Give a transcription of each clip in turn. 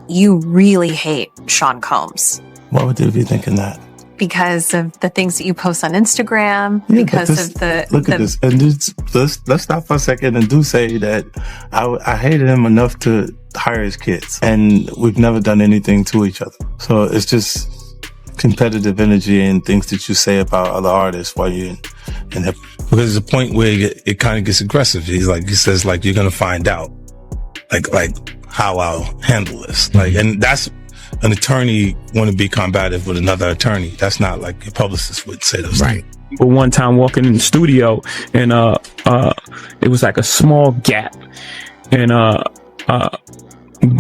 You really hate Sean Combs. Why would they be thinking that? Because of the things that you post on Instagram, Look at this. And let's stop for a second and do say that I hated him enough to hire his kids. And we've never done anything to each other. So it's just competitive energy and things that you say about other artists while you're in hip. Because there's a point where it kind of gets aggressive. He says, you're going to find out, like how I'll handle this. And that's an attorney want to be combative with another attorney. That's not like a publicist would say those right. things. But one time walking in the studio and, it was like a small gap and,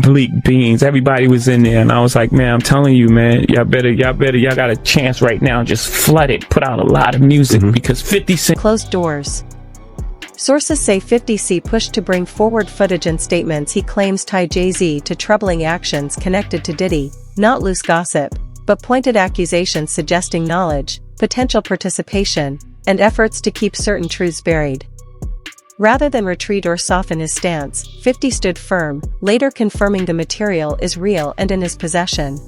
bleak beans. Everybody was in there, and I was like, man, I'm telling you, man, y'all got a chance right now. Just flood it, put out a lot of music because 50 Cent closed doors. Sources say 50 Cent pushed to bring forward footage and statements he claims tie Jay-Z to troubling actions connected to Diddy, not loose gossip, but pointed accusations suggesting knowledge, potential participation, and efforts to keep certain truths buried. Rather than retreat or soften his stance, 50 stood firm, later confirming the material is real and in his possession.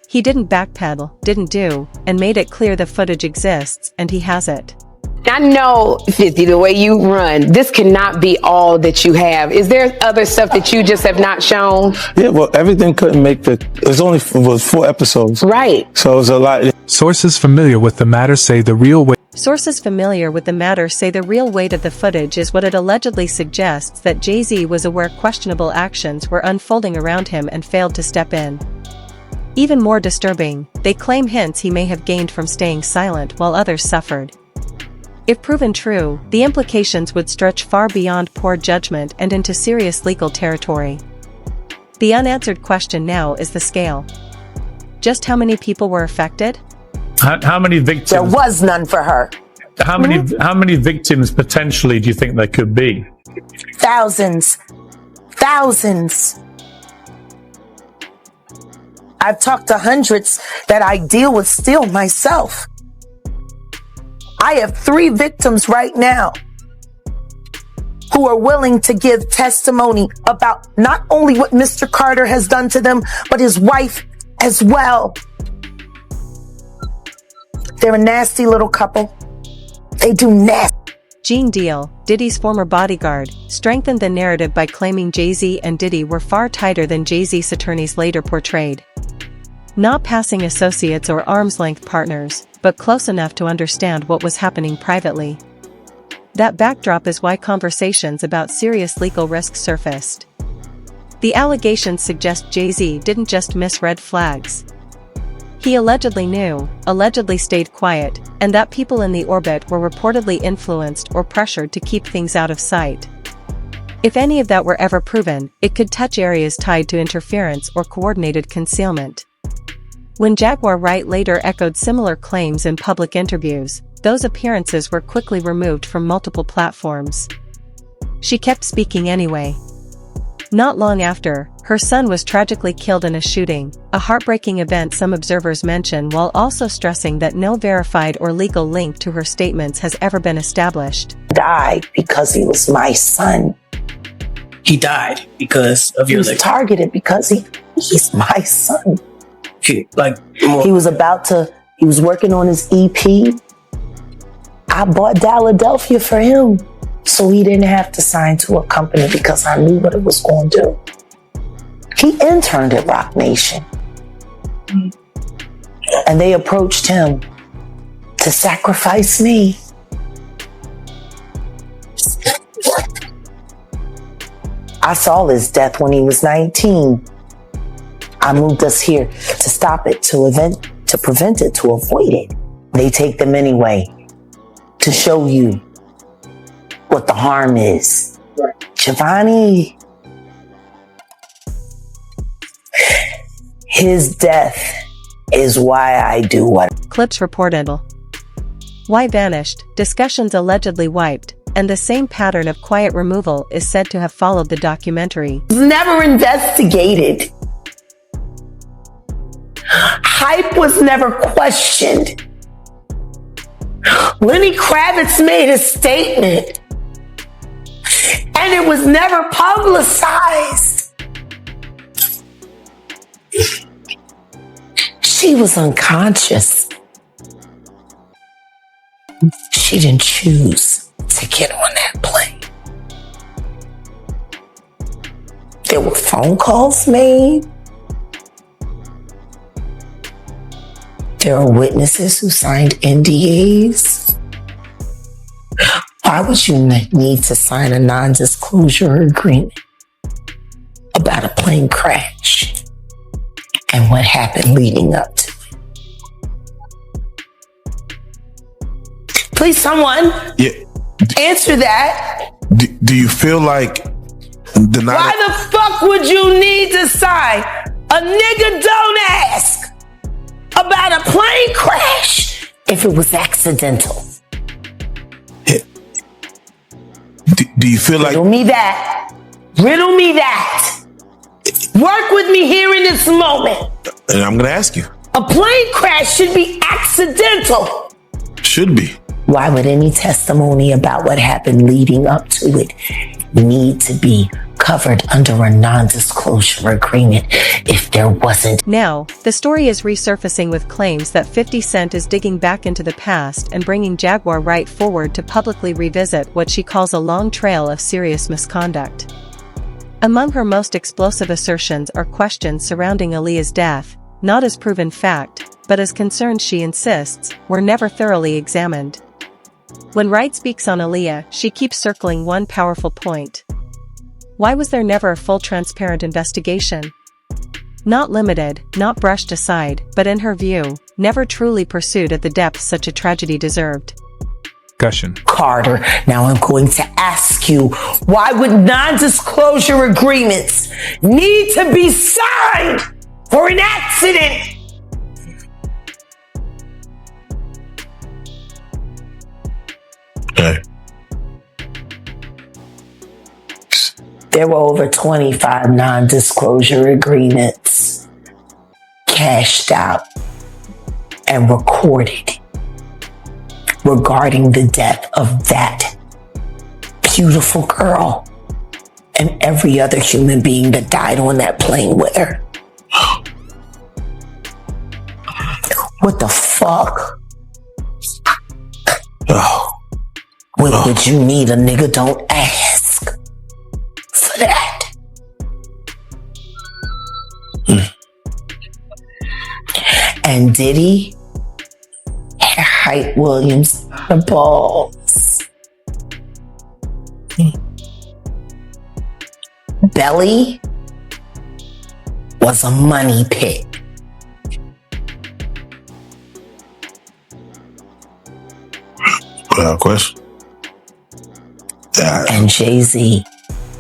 He didn't backpedal, didn't do, and made it clear the footage exists and he has it. I know, 50, the way you run, this cannot be all that you have. Is there other stuff that you just have not shown? Yeah, well, everything couldn't make it was 4 episodes. Right. So it was a lot. Sources familiar with the matter say the real weight. Sources familiar with the matter say the real weight of the footage is what it allegedly suggests that Jay-Z was aware questionable actions were unfolding around him and failed to step in. Even more disturbing, they claim hints he may have gained from staying silent while others suffered. If proven true, the implications would stretch far beyond poor judgment and into serious legal territory. The unanswered question now is the scale. Just how many people were affected? How many victims? There was none for her. How many victims potentially do you think there could be? Thousands. I've talked to hundreds that I deal with still myself. I have 3 victims right now who are willing to give testimony about not only what Mr. Carter has done to them, but his wife as well. They're a nasty little couple. They do nasty. Gene Deal, Diddy's former bodyguard, strengthened the narrative by claiming Jay-Z and Diddy were far tighter than Jay-Z's attorneys later portrayed. Not passing associates or arm's-length partners, but close enough to understand what was happening privately. That backdrop is why conversations about serious legal risks surfaced. The allegations suggest Jay-Z didn't just miss red flags. He allegedly knew, allegedly stayed quiet, and that people in the orbit were reportedly influenced or pressured to keep things out of sight. If any of that were ever proven, it could touch areas tied to interference or coordinated concealment. When Jaguar Wright later echoed similar claims in public interviews, those appearances were quickly removed from multiple platforms. She kept speaking anyway. Not long after, her son was tragically killed in a shooting, a heartbreaking event some observers mention, while also stressing that no verified or legal link to her statements has ever been established. Died because he was my son. He died because of He was targeted because he's my son. He was working on his EP. I bought Philadelphia for him, so he didn't have to sign to a company because I knew what it was going to do. He interned at Roc Nation. And they approached him to sacrifice me. I saw his death when he was 19. I moved us here to stop it, to prevent it, to avoid it. They take them anyway to show you what the harm is. Giovanni, his death is why I do what. Clips reported. Why vanished, discussions allegedly wiped, and the same pattern of quiet removal is said to have followed the documentary. Never investigated. Hype was never questioned. Lenny Kravitz made a statement, and it was never publicized. She was unconscious. She didn't choose to get on that plane. There were phone calls made. There are witnesses who signed NDAs. Why would you need to sign a non-disclosure agreement about a plane crash and what happened leading up to it? Please, someone answer that. Do you feel like why the fuck would you need to sign? A nigga don't ask about a plane crash if it was accidental. Do you feel like... Riddle me that. Work with me here in this moment. And I'm going to ask you. A plane crash should be accidental. Should be. Why would any testimony about what happened leading up to it need to be covered under a non-disclosure agreement if there wasn't? Now, the story is resurfacing with claims that 50 Cent is digging back into the past and bringing Jaguar right forward to publicly revisit what she calls a long trail of serious misconduct. Among her most explosive assertions are questions surrounding Aaliyah's death, not as proven fact, but as concerns she insists were never thoroughly examined. When Wright speaks on Aaliyah, she keeps circling one powerful point. Why was there never a full transparent investigation? Not limited, not brushed aside, but in her view, never truly pursued at the depth such a tragedy deserved. Discussion. Carter, now I'm going to ask you, why would non-disclosure agreements need to be signed for an accident? Okay. There were over 25 non-disclosure agreements cashed out and recorded regarding the death of that beautiful girl and every other human being that died on that plane with her. What the fuck? Would you need a nigga don't ask for that? And Diddy had Hype Williams the balls. Belly was a money pit. Without question. And Jay-Z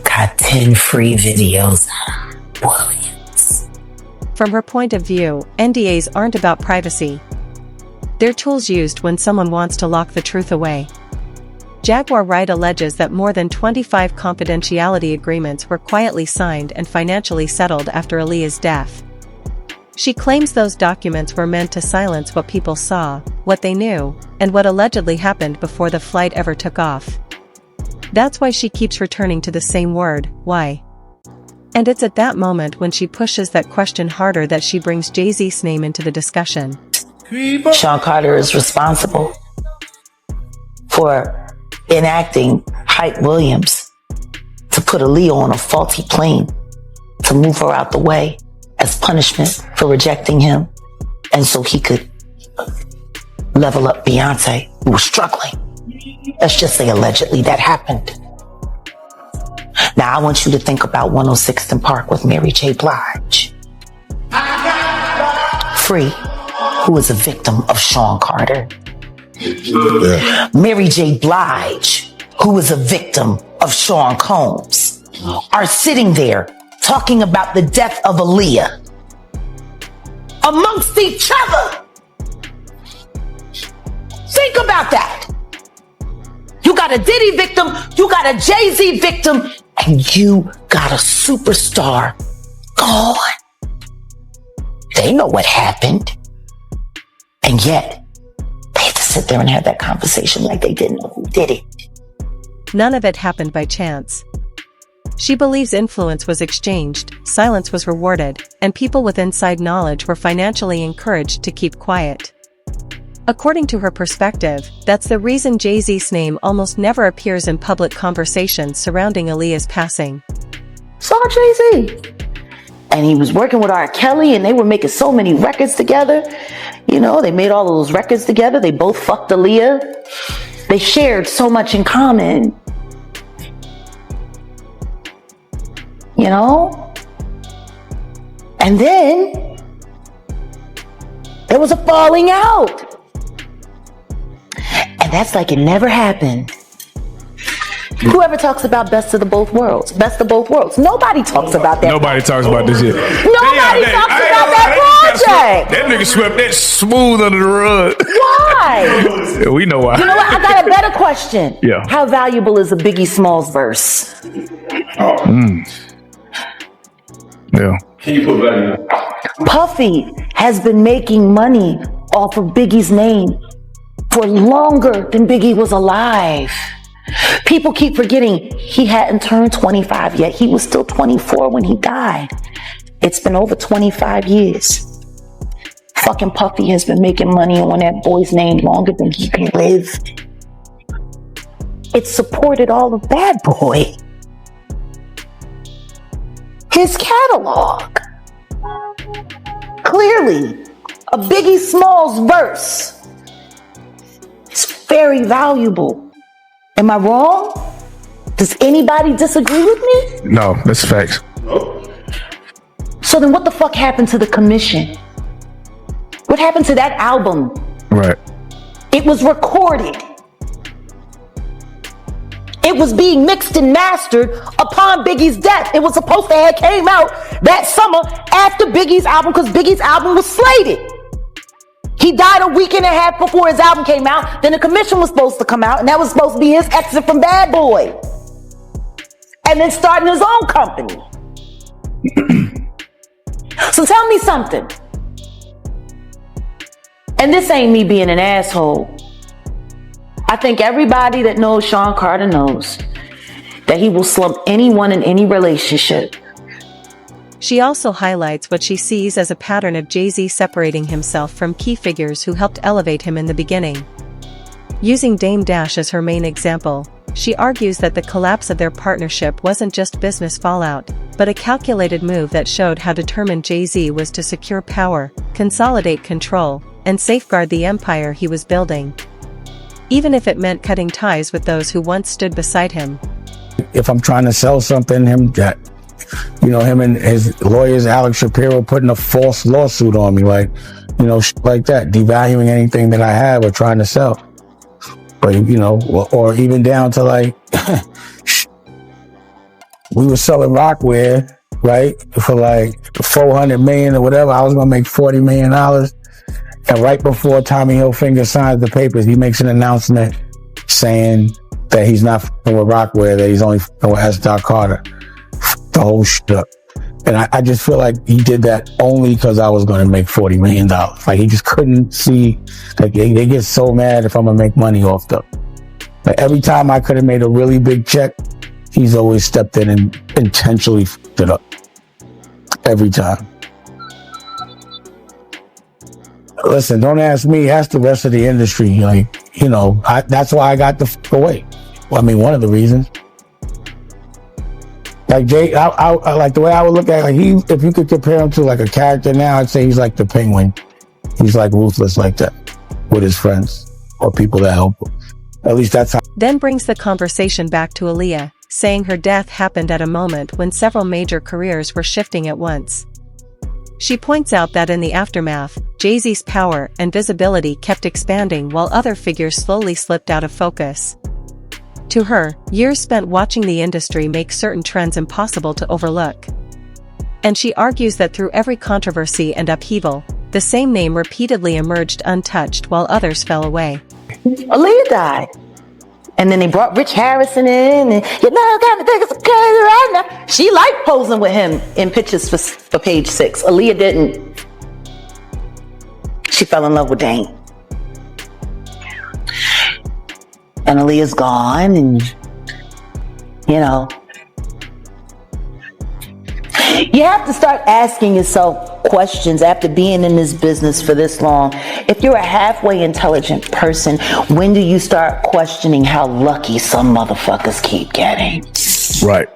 got 10 free videos out of Williams. From her point of view, NDAs aren't about privacy. They're tools used when someone wants to lock the truth away. Jaguar Wright alleges that more than 25 confidentiality agreements were quietly signed and financially settled after Aaliyah's death. She claims those documents were meant to silence what people saw, what they knew, and what allegedly happened before the flight ever took off. That's why she keeps returning to the same word, why. And it's at that moment when she pushes that question harder that she brings Jay-Z's name into the discussion. Sean Carter is responsible for enacting Hype Williams to put Aaliyah on a faulty plane to move her out the way as punishment for rejecting him, and so he could level up Beyoncé, who was struggling. Let's just say allegedly that happened. Now I want you to think about 106th and Park with Mary J. Blige. Free, who was a victim of Sean Carter. Yeah. Mary J. Blige, who was a victim of Sean Combs, are sitting there talking about the death of Aaliyah amongst each other. Think about that. You got a Diddy victim, you got a Jay-Z victim, and you got a superstar gone. They know what happened. And yet, they had to sit there and have that conversation like they didn't know who did it. None of it happened by chance. She believes influence was exchanged, silence was rewarded, and people with inside knowledge were financially encouraged to keep quiet. According to her perspective, that's the reason Jay-Z's name almost never appears in public conversations surrounding Aaliyah's passing. Saw Jay-Z. And he was working with R. Kelly, and they were making so many records together. You know, they made all of those records together. They both fucked Aaliyah. They shared so much in common. You know? And then there was a falling out. And that's like it never happened. Whoever talks about best of the both worlds, best of both worlds. Nobody talks about that. Nobody talks about this shit. Nobody talks about that project. That nigga swept that smooth under the rug. Why? We know why. You know what? I got a better question. Yeah. How valuable is a Biggie Smalls verse? Yeah. Can you put value? Puffy has been making money off of Biggie's name for longer than Biggie was alive. People keep forgetting he hadn't turned 25 yet. He was still 24 when he died. It's been over 25 years. Fucking Puffy has been making money on that boy's name longer than he can live. It supported all of Bad Boy. His catalog. Clearly, a Biggie Smalls verse is very valuable. Am I wrong? Does anybody disagree with me? No, that's facts. So then what the fuck happened to the commission? What happened to that album? Right. It was recorded. It was being mixed and mastered upon Biggie's death. It was supposed to have came out that summer after Biggie's album because Biggie's album was slated. He died a week and a half before his album came out. Then the commission was supposed to come out, and that was supposed to be his exit from Bad Boy. And then starting his own company. So tell me something. And this ain't me being an asshole. I think everybody that knows Sean Carter knows that he will slump anyone in any relationship. She also highlights what she sees as a pattern of Jay-Z separating himself from key figures who helped elevate him in the beginning. Using Dame Dash as her main example, she argues that the collapse of their partnership wasn't just business fallout, but a calculated move that showed how determined Jay-Z was to secure power, consolidate control, and safeguard the empire he was building. Even if it meant cutting ties with those who once stood beside him. If I'm trying to sell something, him and his lawyers, Alex Shapiro, putting a false lawsuit on me, like that, devaluing anything that I have or trying to sell. But, or even down to like, we were selling Rockware, right, for like $400 million or whatever. I was going to make $40 million. And right before Tommy Hilfiger signs the papers, he makes an announcement saying that he's not f***ing with Rockware, that he's only f***ing with S. Carter. The whole shit up. And I just feel like he did that only because I was going to make $40 million. Like he just couldn't see, like they get so mad if I'm going to make money off them. Like every time I could have made a really big check, he's always stepped in and intentionally f***ed it up. Every time. Listen, don't ask me, ask the rest of the industry. Like, that's why I got the f*** away. Well, I mean, one of the reasons. Like Jay, I like the way I would look at it, like if you could compare him to like a character now, I'd say he's like the Penguin. He's like ruthless like that with his friends or people that help him. At least that's how. Then brings the conversation back to Aaliyah, saying her death happened at a moment when several major careers were shifting at once. She points out that in the aftermath, Jay-Z's power and visibility kept expanding while other figures slowly slipped out of focus. To her, years spent watching the industry make certain trends impossible to overlook. And she argues that through every controversy and upheaval, the same name repeatedly emerged untouched while others fell away. Aaliyah died. And then they brought Rich Harrison in, and kind of think it's crazy right now. She liked posing with him in pictures for Page 6. Aaliyah didn't. She fell in love with Dame. And Aaliyah's gone, and You have to start asking yourself questions after being in this business for this long. If you're a halfway intelligent person, when do you start questioning how lucky some motherfuckers keep getting? Right.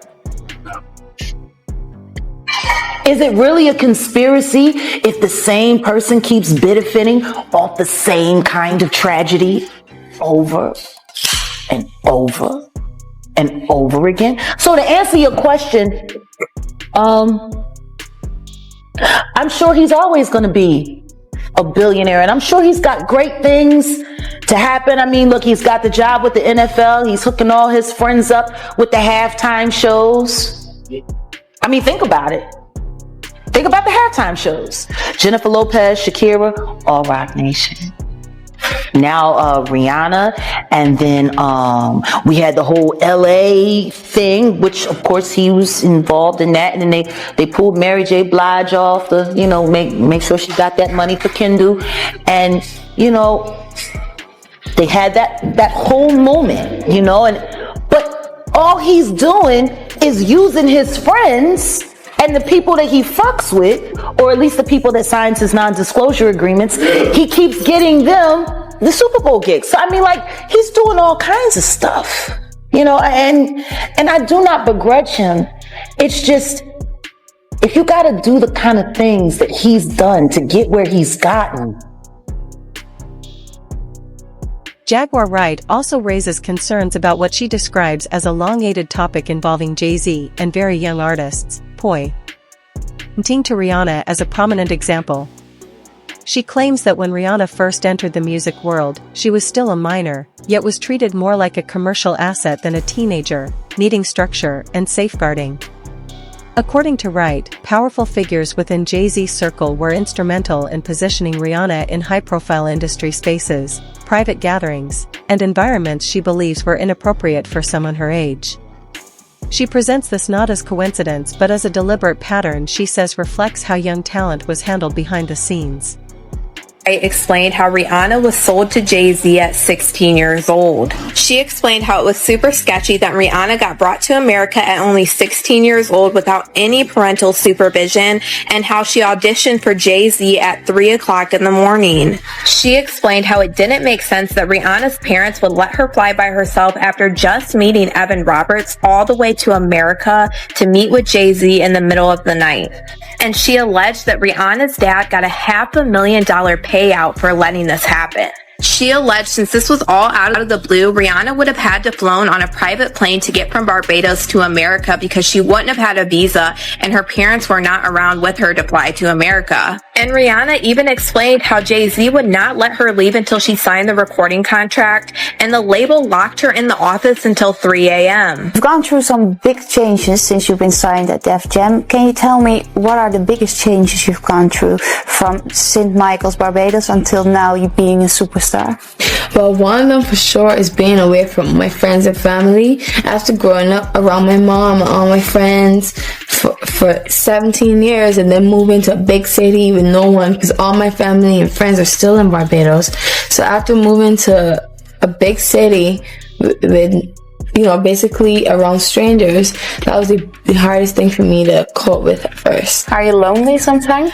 Is it really a conspiracy if the same person keeps benefiting off the same kind of tragedy over and over and over again? So to answer your question, I'm sure he's always going to be a billionaire, and I'm sure he's got great things to happen. I mean, look, he's got the job with the NFL. He's hooking all his friends up with the halftime shows. I mean, think about it. Think about the halftime shows. Jennifer Lopez, Shakira, all Rock Nation. Now Rihanna, and then we had the whole LA thing, which of course he was involved in that, and then they pulled Mary J. Blige off the, make sure she got that money for Kendall, and they had that whole moment, but all he's doing is using his friends and the people that he fucks with, or at least the people that signs his non-disclosure agreements. He keeps getting them the Super Bowl gigs. So I mean, like, he's doing all kinds of stuff, and I do not begrudge him. It's just, if you got to do the kind of things that he's done to get where he's gotten. Jaguar Wright also raises concerns about what she describes as a long-awaited topic involving Jay-Z and very young artists, pointing to Rihanna as a prominent example. She claims that when Rihanna first entered the music world, she was still a minor, yet was treated more like a commercial asset than a teenager, needing structure and safeguarding. According to Wright, powerful figures within Jay-Z's circle were instrumental in positioning Rihanna in high-profile industry spaces, private gatherings, and environments she believes were inappropriate for someone her age. She presents this not as coincidence but as a deliberate pattern she says reflects how young talent was handled behind the scenes. Explained how Rihanna was sold to Jay-Z at 16 years old. She explained how it was super sketchy that Rihanna got brought to America at only 16 years old without any parental supervision, and how she auditioned for Jay-Z at 3 o'clock in the morning. She explained how it didn't make sense that Rihanna's parents would let her fly by herself after just meeting Evan Roberts all the way to America to meet with Jay-Z in the middle of the night. And she alleged that Rihanna's dad got a $500,000 payout for letting this happen. She alleged since this was all out of the blue, Rihanna would have had to flown on a private plane to get from Barbados to America because she wouldn't have had a visa and her parents were not around with her to fly to America. And Rihanna even explained how Jay-Z would not let her leave until she signed the recording contract, and the label locked her in the office until 3 a.m. You've gone through some big changes since you've been signed at Def Jam. Can you tell me what are the biggest changes you've gone through from St. Michael's, Barbados until now you being a superstar? Well, one of them for sure is being away from my friends and family. After growing up around my mom and all my friends for 17 years and then moving to a big city with no one because all my family and friends are still in Barbados. So after moving to a big city with basically around strangers, that was the hardest thing for me to cope with at first. Are you lonely sometimes?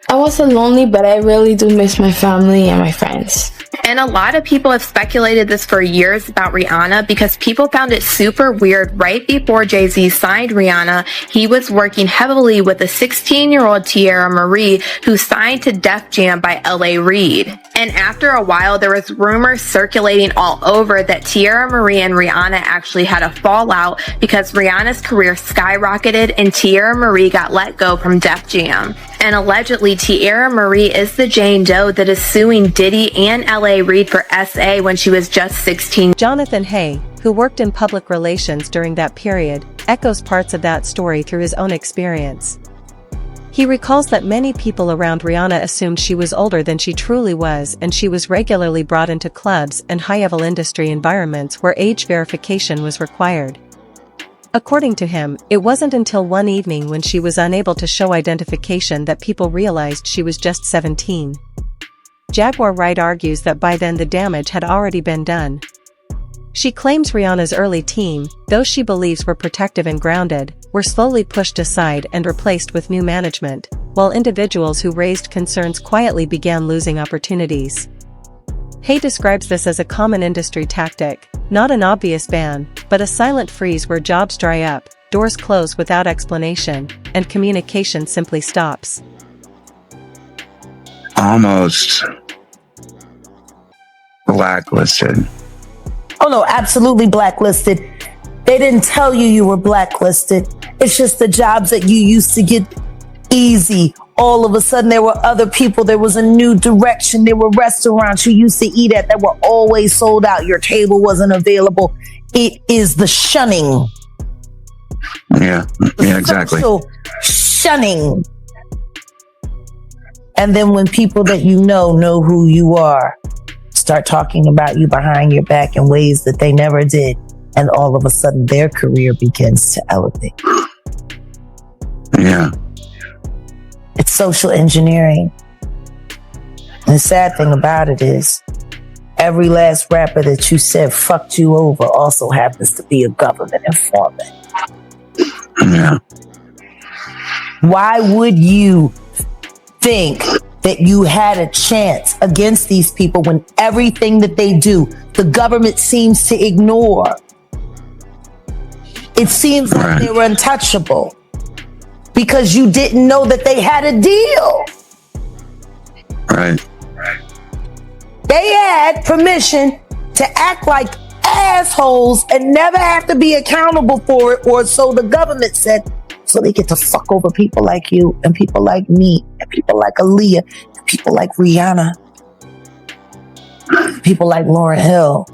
I wasn't lonely, but I really do miss my family and my friends. And a lot of people have speculated this for years about Rihanna because people found it super weird. Right before Jay-Z signed Rihanna, he was working heavily with a 16-year-old Tierra Marie who signed to Def Jam by L.A. Reid. And after a while, there was rumors circulating all over that Tierra Marie and Rihanna actually had a fallout because Rihanna's career skyrocketed and Tierra Marie got let go from Def Jam. And allegedly, Tierra Marie is the Jane Doe that is suing Diddy and L.A. Reid for SA when she was just 16. Jonathan Hay, who worked in public relations during that period, echoes parts of that story through his own experience. He recalls that many people around Rihanna assumed she was older than she truly was, and she was regularly brought into clubs and high-level industry environments where age verification was required. According to him, it wasn't until one evening when she was unable to show identification that people realized she was just 17. Jaguar Wright argues that by then the damage had already been done. She claims Rihanna's early team, those she believes were protective and grounded, were slowly pushed aside and replaced with new management, while individuals who raised concerns quietly began losing opportunities. Hay describes this as a common industry tactic, not an obvious ban, but a silent freeze where jobs dry up, doors close without explanation, and communication simply stops. Almost blacklisted. Oh no, absolutely blacklisted. They didn't tell you you were blacklisted. It's just the jobs that you used to get easy. All of a sudden there were other people. There was a new direction. There were restaurants you used to eat at that were always sold out. Your table wasn't available. It is the shunning. Yeah, exactly. So shunning. And then when people that you know who you are, start talking about you behind your back in ways that they never did. And all of a sudden their career begins to elevate. Yeah. It's social engineering. And the sad thing about it is, every last rapper that you said fucked you over also happens to be a government informant. Yeah. Why would you think that you had a chance against these people when everything that they do, the government seems to ignore? It seems like they were untouchable because you didn't know that they had a deal. Right. They had permission to act like assholes and never have to be accountable for it, or so the government said, so they get to fuck over people like you and people like me and people like Aaliyah and people like Rihanna, people like Lauryn Hill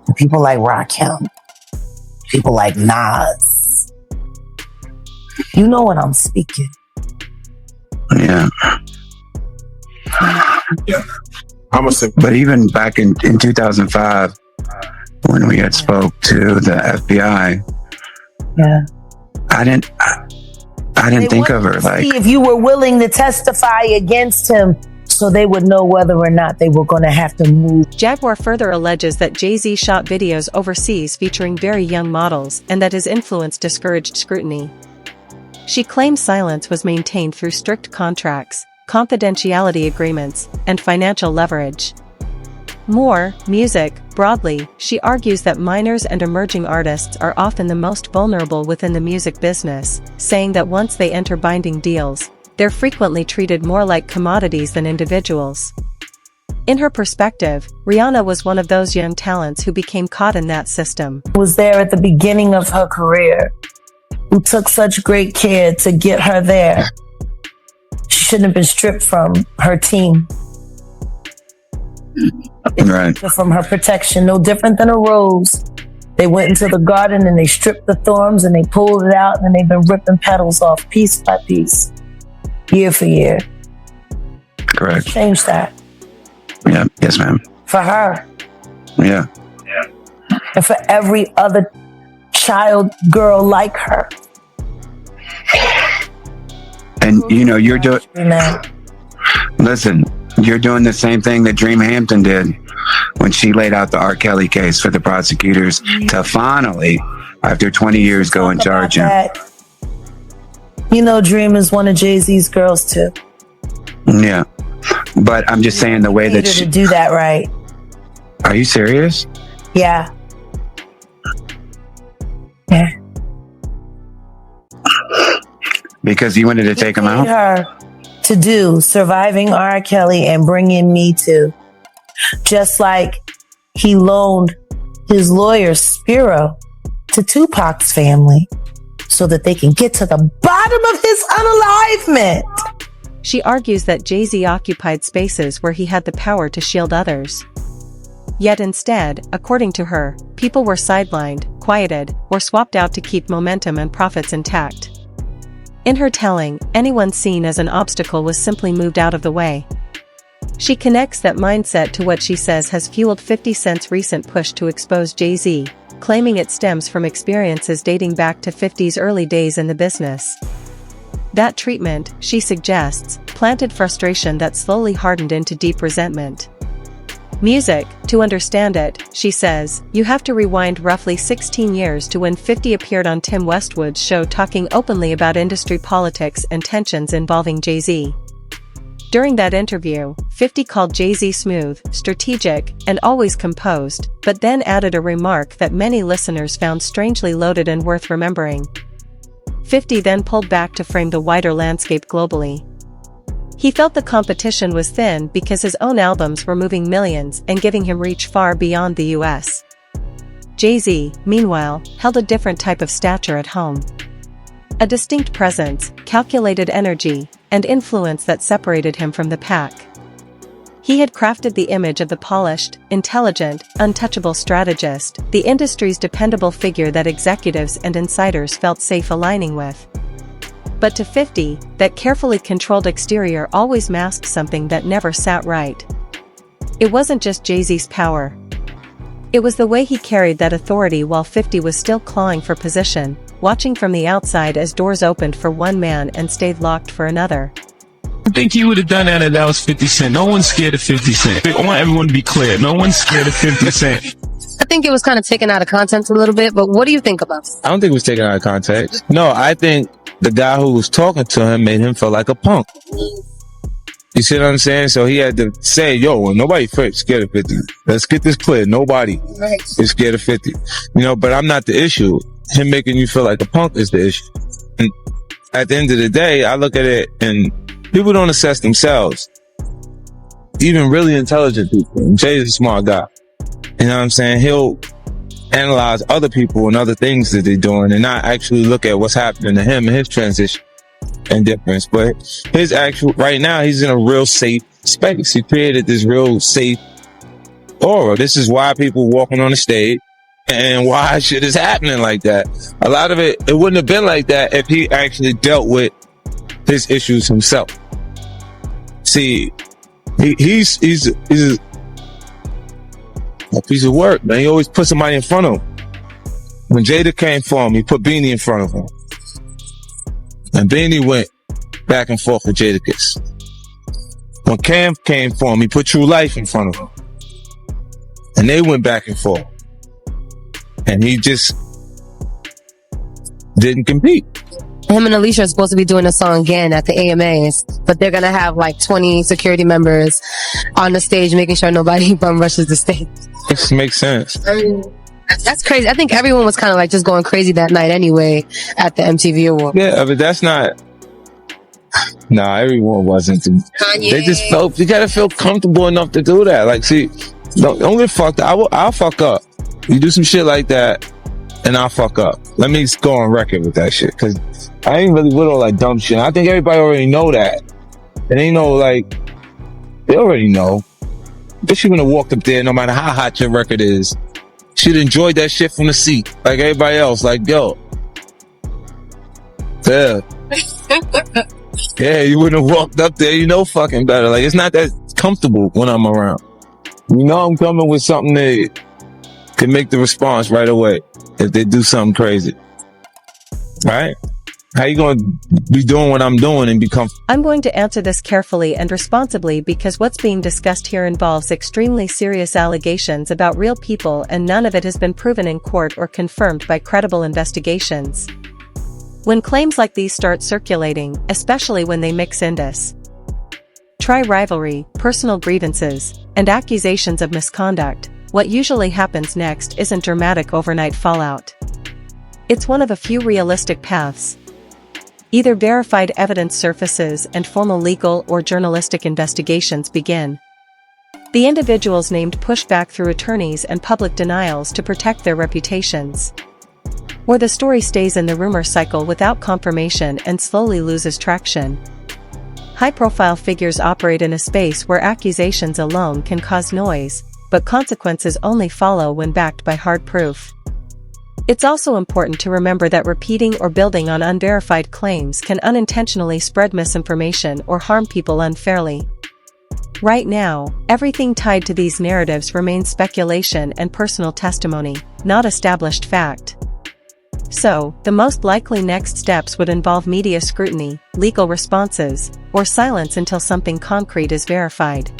and people like Rakim, people like Nas. You know what I'm speaking. Yeah. I'm gonna say, but even back in 2005, when we had spoke to the FBI, yeah, I didn't think of her like. See if you were willing to testify against him, so they would know whether or not they were going to have to move. Jaguar further alleges that Jay-Z shot videos overseas featuring very young models and that his influence discouraged scrutiny. She claims silence was maintained through strict contracts, confidentiality agreements, and financial leverage. More, music, broadly, she argues that minors and emerging artists are often the most vulnerable within the music business, saying that once they enter binding deals, they're frequently treated more like commodities than individuals. In her perspective, Rihanna was one of those young talents who became caught in that system. Was there at the beginning of her career, who took such great care to get her there. She shouldn't have been stripped from her team. Right. From her protection, no different than a rose. They went into the garden and they stripped the thorns and they pulled it out and they've been ripping petals off piece by piece, year for year. Correct. Change that. Yeah. Yes, ma'am. For her. Yeah. And for every other child, girl like her. And you know, you're doing. Listen, you're doing the same thing that Dream Hampton did when she laid out the R. Kelly case for the prosecutors to finally, after 20 years, go and charge him. You know, Dream is one of Jay-Z's girls too. Yeah, but I'm just saying the way that she to do that right. Are you serious? Yeah. Yeah. Because you wanted to take him out? Her to do Surviving R. Kelly and Bring In Me Too. Just like he loaned his lawyer Spiro to Tupac's family so that they can get to the bottom of his unalivement. She argues that Jay-Z occupied spaces where he had the power to shield others. Yet instead, according to her, people were sidelined, quieted, or swapped out to keep momentum and profits intact. In her telling, anyone seen as an obstacle was simply moved out of the way. She connects that mindset to what she says has fueled 50 Cent's recent push to expose Jay-Z, claiming it stems from experiences dating back to 50's early days in the business. That treatment, she suggests, planted frustration that slowly hardened into deep resentment. Music, to understand it, she says, you have to rewind roughly 16 years to when 50 appeared on Tim Westwood's show talking openly about industry politics and tensions involving Jay-Z. During that interview, 50 called Jay-Z smooth, strategic, and always composed, but then added a remark that many listeners found strangely loaded and worth remembering. 50 then pulled back to frame the wider landscape globally. He felt the competition was thin because his own albums were moving millions and giving him reach far beyond the US. Jay-Z, meanwhile, held a different type of stature at home. A distinct presence, calculated energy, and influence that separated him from the pack. He had crafted the image of the polished, intelligent, untouchable strategist, the industry's dependable figure that executives and insiders felt safe aligning with. But to 50, that carefully controlled exterior always masked something that never sat right. It wasn't just Jay-Z's power. It was the way he carried that authority while 50 was still clawing for position, watching from the outside as doors opened for one man and stayed locked for another. I think he would have done that if that was 50 Cent. No one's scared of 50 Cent. I want everyone to be clear. No one's scared of 50 Cent. I think it was kind of taken out of context a little bit, but what do you think about it? I don't think it was taken out of context. No, I think the guy who was talking to him made him feel like a punk. You see what I'm saying? So he had to say, yo, nobody scared of 50. Let's get this clear. Nobody is scared of 50. You know, but I'm not the issue. Him making you feel like a punk is the issue. And at the end of the day, I look at it and people don't assess themselves. Even really intelligent people. Jay's a smart guy. You know what I'm saying? He'll analyze other people and other things that they're doing and not actually look at what's happening to him and his transition and difference. But his actual, right now, he's in a real safe space. He created this real safe aura. This is why people walking on the stage and why shit is happening like that. A lot of it wouldn't have been like that if he actually dealt with his issues himself. See, he's a piece of work, man. He always put somebody in front of him. When Jada came for him, he put Beanie in front of him. And Beanie went back and forth with Jadakiss. When Cam came for him, he put True Life in front of him. And they went back and forth. And he just didn't compete. Him and Alicia are supposed to be doing a song again at the AMAs, but they're gonna have like 20 security members on the stage making sure nobody bum rushes the stage. This makes sense. I mean, that's crazy. I think everyone was kind of like just going crazy that night anyway at the MTV Awards. Yeah, but that's not... Nah, everyone wasn't. Kanye. They just felt... You gotta feel comfortable enough to do that. Like, see, don't get fucked up. I'll fuck up. You do some shit like that, and I'll fuck up. Let me go on record with that shit, because I ain't really with all that dumb shit. I think everybody already know that. And they know, like, they already know. Bitch, she wouldn't have walked up there no matter how hot your record is. She'd enjoyed that shit from the seat, like everybody else. Like, yo. Yeah. Yeah, you wouldn't have walked up there. You know fucking better. Like, it's not that comfortable when I'm around. You know I'm coming with something that can make the response right away if they do something crazy. Right? How you going to be doing what I'm doing and become... I'm going to answer this carefully and responsibly because what's being discussed here involves extremely serious allegations about real people and none of it has been proven in court or confirmed by credible investigations. When claims like these start circulating, especially when they mix indus, tri-rivalry, personal grievances, and accusations of misconduct, what usually happens next isn't dramatic overnight fallout. It's one of a few realistic paths. Either verified evidence surfaces and formal legal or journalistic investigations begin. The individuals named push back through attorneys and public denials to protect their reputations. Or the story stays in the rumor cycle without confirmation and slowly loses traction. High-profile figures operate in a space where accusations alone can cause noise, but consequences only follow when backed by hard proof. It's also important to remember that repeating or building on unverified claims can unintentionally spread misinformation or harm people unfairly. Right now, everything tied to these narratives remains speculation and personal testimony, not established fact. So, the most likely next steps would involve media scrutiny, legal responses, or silence until something concrete is verified.